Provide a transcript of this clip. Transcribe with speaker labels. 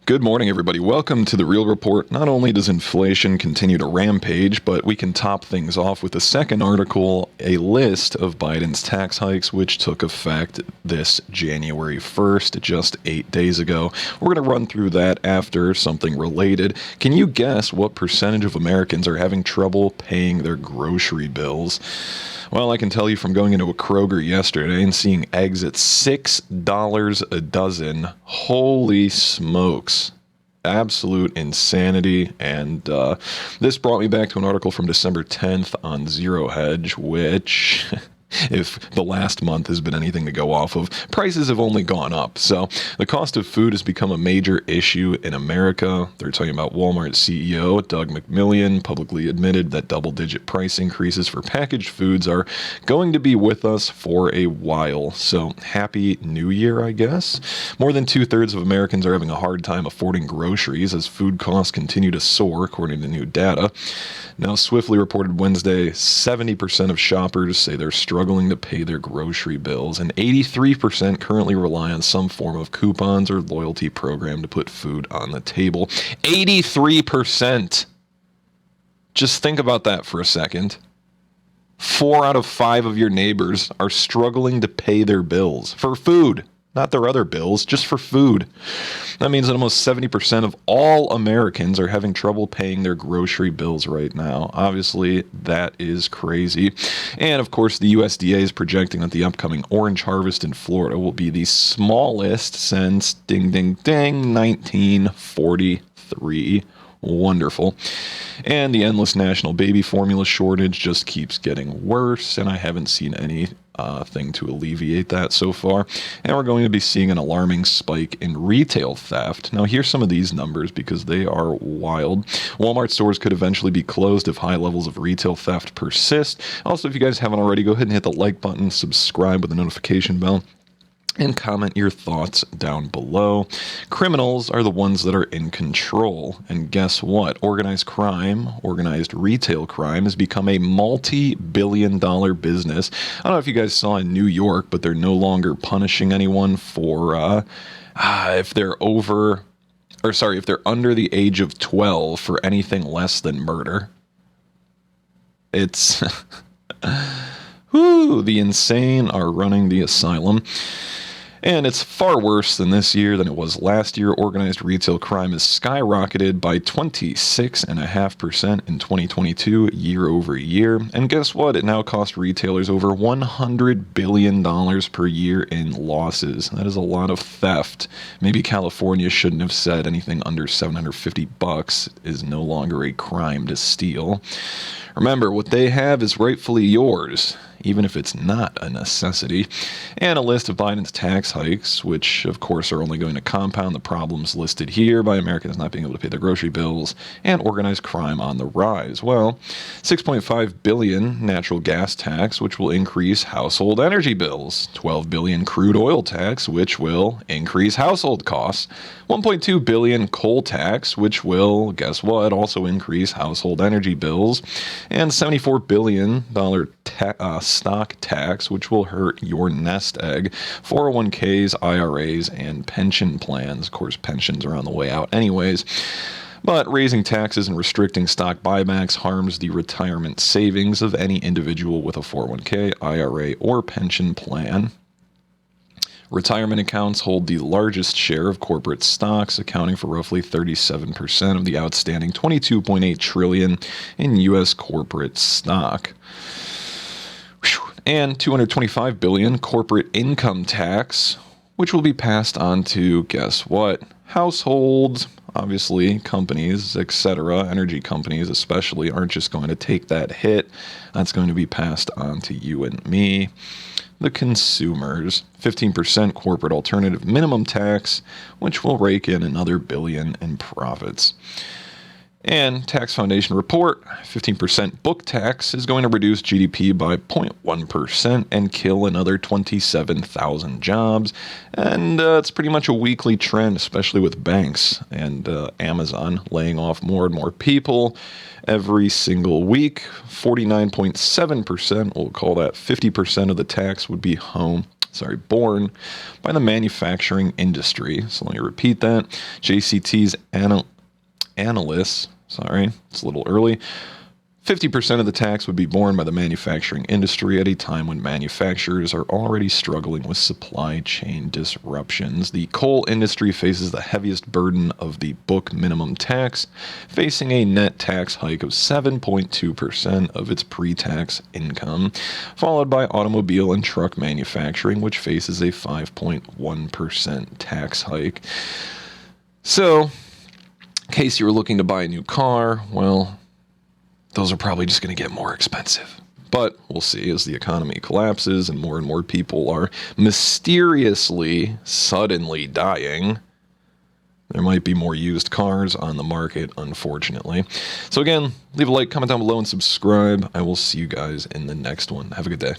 Speaker 1: Good morning, everybody. Welcome to The Real Report. Not only does inflation continue to rampage, but we can top things off with the second article, a list of Biden's tax hikes, which took effect this January 1st, just 8 days ago. We're going to run through that after something related. Can you guess what percentage of Americans are having trouble paying their grocery bills? Well, I can tell you from going into a Kroger yesterday and seeing eggs at $6 a dozen. Holy smokes. Absolute insanity. And this brought me back to an article from December 10th on Zero Hedge, which... if the last month has been anything to go off of, prices have only gone up. So the cost of food has become a major issue in America. They're talking about Walmart CEO Doug McMillon publicly admitted that double-digit price increases for packaged foods are going to be with us for a while. So happy New Year, I guess. More than two-thirds of Americans are having a hard time affording groceries as food costs continue to soar, according to new data. Now, Swiftly reported Wednesday, 70% of shoppers say they're struggling to pay their grocery bills, and 83% currently rely on some form of coupons or loyalty program to put food on the table. 83%! Just think about that for a second. 4 out of 5 of your neighbors are struggling to pay their bills for food. Not their other bills, just for food. That means that almost 70% of all Americans are having trouble paying their grocery bills right now. Obviously, that is crazy. And of course, the USDA is projecting that the upcoming orange harvest in Florida will be the smallest since, ding, ding, ding, 1943. Wonderful. And the endless national baby formula shortage just keeps getting worse, and I haven't seen any thing to alleviate that so far. And we're going to be seeing an alarming spike in retail theft. Now, here's some of these numbers because they are wild. Walmart stores could eventually be closed if high levels of retail theft persist. Also, if you guys haven't already, go ahead and hit the like button, subscribe with the notification bell, and comment your thoughts down below. Criminals are the ones that are in control. And guess what? Organized crime, organized retail crime has become a multi-billion-dollar business. I don't know if you guys saw in New York, but they're no longer punishing anyone for if they're under the age of 12 for anything less than murder. It's the insane are running the asylum. And it's far worse than this year than it was last year. Organized retail crime has skyrocketed by 26.5% in 2022, year over year. And guess what? It now costs retailers over $100 billion per year in losses. That is a lot of theft. Maybe California shouldn't have said anything under $750 is no longer a crime to steal. Remember, what they have is rightfully yours, even if it's not a necessity. And a list of Biden's tax hikes, which of course are only going to compound the problems listed here by Americans not being able to pay their grocery bills and organized crime on the rise. Well, $6.5 billion natural gas tax, which will increase household energy bills. $12 billion crude oil tax, which will increase household costs. $1.2 billion coal tax, which will, guess what, also increase household energy bills. And $74 billion stock tax, which will hurt your nest egg, 401ks, IRAs, and pension plans. Of course, pensions are on the way out anyways. But raising taxes and restricting stock buybacks harms the retirement savings of any individual with a 401k, IRA, or pension plan. Retirement accounts hold the largest share of corporate stocks, accounting for roughly 37% of the outstanding $22.8 trillion in U.S. corporate stock. And $225 billion corporate income tax, which will be passed on to, guess what? Households, obviously, companies, etc., energy companies especially, aren't just going to take that hit. That's going to be passed on to you and me, the consumers. 15% corporate alternative minimum tax, which will rake in another $1 billion in profits. And Tax Foundation report, 15% book tax is going to reduce GDP by 0.1% and kill another 27,000 jobs. And it's pretty much a weekly trend, especially with banks and Amazon laying off more and more people every single week. 49.7%, we'll call that 50% of the tax would be home. borne by the manufacturing industry. So let me repeat that. JCT's analysts, it's a little early, 50% of the tax would be borne by the manufacturing industry at a time when manufacturers are already struggling with supply chain disruptions. The coal industry faces the heaviest burden of the book minimum tax, facing a net tax hike of 7.2% of its pre-tax income, followed by automobile and truck manufacturing, which faces a 5.1% tax hike. So, in case you were looking to buy a new car, well, those are probably just going to get more expensive. But we'll see as the economy collapses and more people are mysteriously, suddenly dying. There might be more used cars on the market, unfortunately. So again, leave a like, comment down below, and subscribe. I will see you guys in the next one. Have a good day.